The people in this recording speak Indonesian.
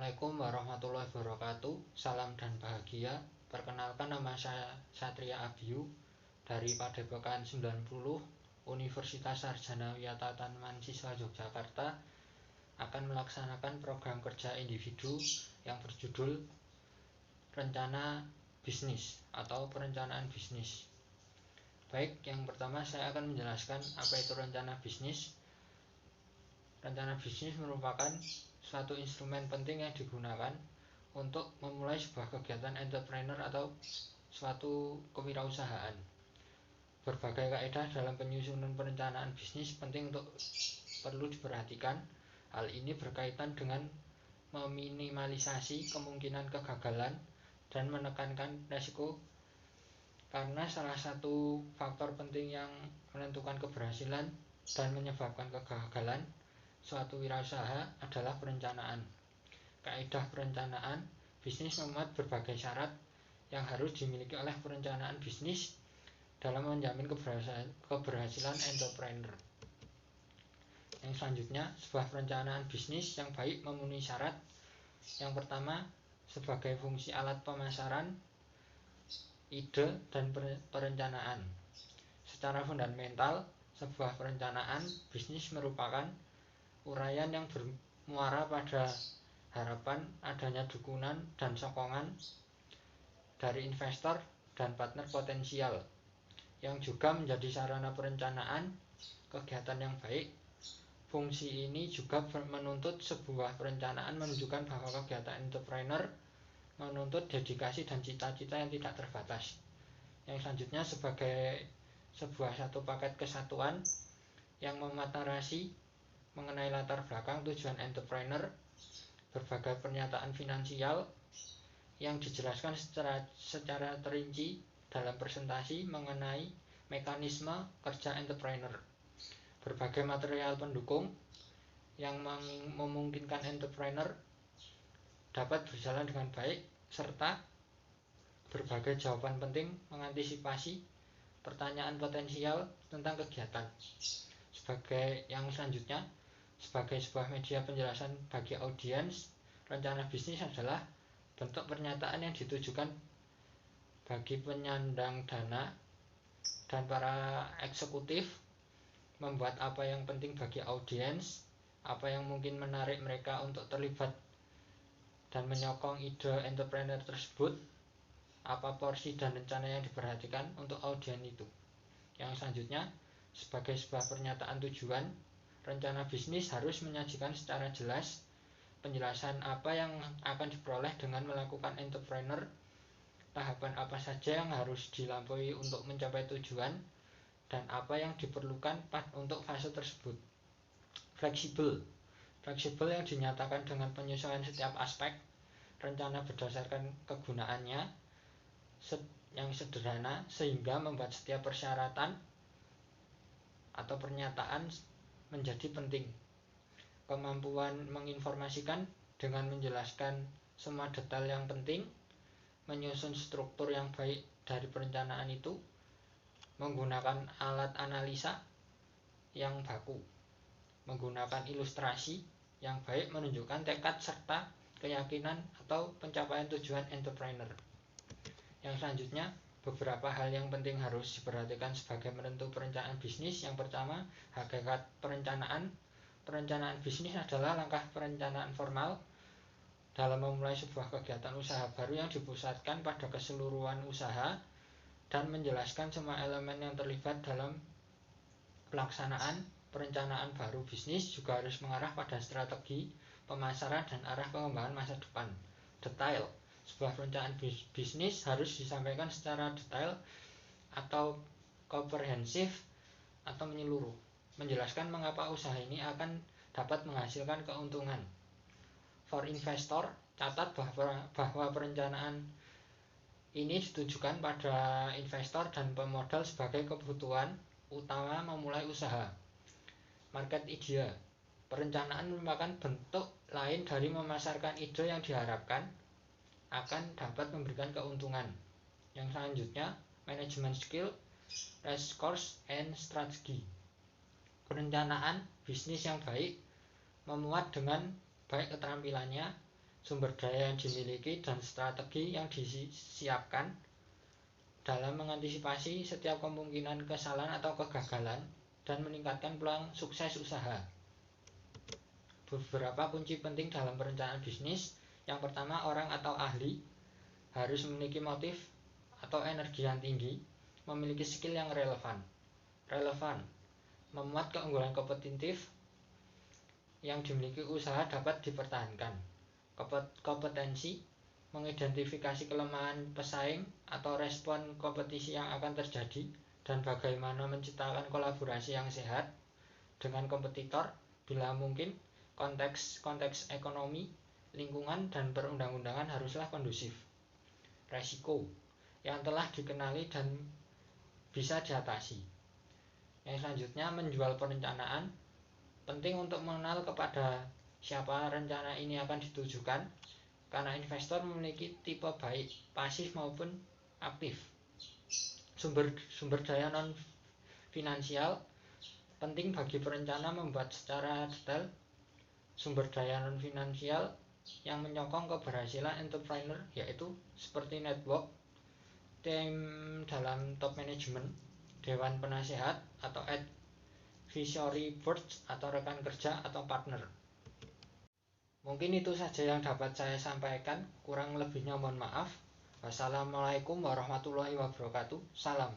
Assalamualaikum warahmatullahi wabarakatuh. Salam dan bahagia. Perkenalkan, nama saya Satria Abiyu dari Padepokan 90 Universitas Sarjana Wiyata Tanuman Siswa Yogyakarta, akan melaksanakan program kerja individu yang berjudul Rencana Bisnis atau Perencanaan Bisnis. Baik, yang pertama saya akan menjelaskan apa itu rencana bisnis. Rencana bisnis merupakan suatu instrumen penting yang digunakan untuk memulai sebuah kegiatan entrepreneur atau suatu kewirausahaan. Berbagai kaidah dalam penyusunan perencanaan bisnis penting untuk perlu diperhatikan. Hal ini berkaitan dengan meminimalisasi kemungkinan kegagalan dan menekankan resiko, karena salah satu faktor penting yang menentukan keberhasilan dan menyebabkan kegagalan suatu wirausaha adalah perencanaan. Kaidah perencanaan bisnis memuat berbagai syarat yang harus dimiliki oleh perencanaan bisnis dalam menjamin keberhasilan entrepreneur. Yang selanjutnya, sebuah perencanaan bisnis yang baik memenuhi syarat. Yang pertama, sebagai fungsi alat pemasaran, ide, dan perencanaan. Secara fundamental, sebuah perencanaan bisnis merupakan uraian yang bermuara pada harapan adanya dukungan dan sokongan dari investor dan partner potensial, yang juga menjadi sarana perencanaan kegiatan yang baik. Fungsi ini juga menuntut sebuah perencanaan menunjukkan bahwa kegiatan entrepreneur menuntut dedikasi dan cita-cita yang tidak terbatas. Yang selanjutnya, sebagai sebuah satu paket kesatuan yang memuat narasi mengenai latar belakang tujuan entrepreneur, berbagai pernyataan finansial yang dijelaskan secara terinci dalam presentasi mengenai mekanisme kerja entrepreneur, berbagai material pendukung yang memungkinkan entrepreneur dapat berjalan dengan baik, serta berbagai jawaban penting mengantisipasi pertanyaan potensial tentang kegiatan. Sebagai yang selanjutnya, sebagai sebuah media penjelasan bagi audiens, rencana bisnis adalah bentuk pernyataan yang ditujukan bagi penyandang dana dan para eksekutif, membuat apa yang penting bagi audiens, apa yang mungkin menarik mereka untuk terlibat dan menyokong ide entrepreneur tersebut, apa porsi dan rencana yang diperhatikan untuk audiens itu. Yang selanjutnya, sebagai sebuah pernyataan tujuan, rencana bisnis harus menyajikan secara jelas penjelasan apa yang akan diperoleh dengan melakukan entrepreneur, tahapan apa saja yang harus dilampaui untuk mencapai tujuan, dan apa yang diperlukan untuk fase tersebut. Fleksibel yang dinyatakan dengan penyesuaian setiap aspek rencana berdasarkan kegunaannya yang sederhana, sehingga membuat setiap persyaratan atau pernyataan menjadi penting. Kemampuan menginformasikan dengan menjelaskan semua detail yang penting, menyusun struktur yang baik dari perencanaan itu, menggunakan alat analisa yang baku, menggunakan ilustrasi yang baik menunjukkan tekad serta keyakinan atau pencapaian tujuan entrepreneur. Yang selanjutnya, beberapa hal yang penting harus diperhatikan sebagai menentu perencanaan bisnis. Yang pertama, hakikat perencanaan. Perencanaan bisnis adalah langkah perencanaan formal dalam memulai sebuah kegiatan usaha baru yang dipusatkan pada keseluruhan usaha dan menjelaskan semua elemen yang terlibat dalam pelaksanaan. Perencanaan baru bisnis juga harus mengarah pada strategi pemasaran dan arah pengembangan masa depan. Detail. Sebuah perencanaan bisnis harus disampaikan secara detail atau komprehensif atau menyeluruh, menjelaskan mengapa usaha ini akan dapat menghasilkan keuntungan. For investor, catat bahwa perencanaan ini ditujukan pada investor dan pemodal sebagai kebutuhan utama memulai usaha. Market idea. Perencanaan merupakan bentuk lain dari memasarkan ide yang diharapkan akan dapat memberikan keuntungan. Yang selanjutnya, management skill, resource, and strategy. Perencanaan bisnis yang baik memuat dengan baik keterampilannya sumber daya yang dimiliki, dan strategi yang disiapkan dalam mengantisipasi setiap kemungkinan kesalahan atau kegagalan dan meningkatkan peluang sukses usaha. Beberapa kunci penting dalam perencanaan bisnis. Yang pertama, orang atau ahli harus memiliki motif atau energi yang tinggi, memiliki skill yang relevan, memuat keunggulan kompetitif yang dimiliki usaha dapat dipertahankan. Kompetensi mengidentifikasi kelemahan pesaing atau respon kompetisi yang akan terjadi dan bagaimana menciptakan kolaborasi yang sehat dengan kompetitor bila mungkin. Konteks ekonomi, lingkungan, dan perundang-undangan haruslah kondusif. Resiko yang telah dikenali dan bisa diatasi. Yang selanjutnya, menjual perencanaan. Penting untuk mengenal kepada siapa rencana ini akan ditujukan, karena investor memiliki tipe baik pasif maupun aktif. Sumber daya non finansial. Penting bagi perencana membuat secara detail sumber daya non finansial yang menyokong keberhasilan entrepreneur, yaitu seperti network, tim dalam top management, dewan penasehat atau advisory boards atau rekan kerja atau partner. Mungkin itu saja yang dapat saya sampaikan, kurang lebihnya mohon maaf. Wassalamualaikum warahmatullahi wabarakatuh. Salam.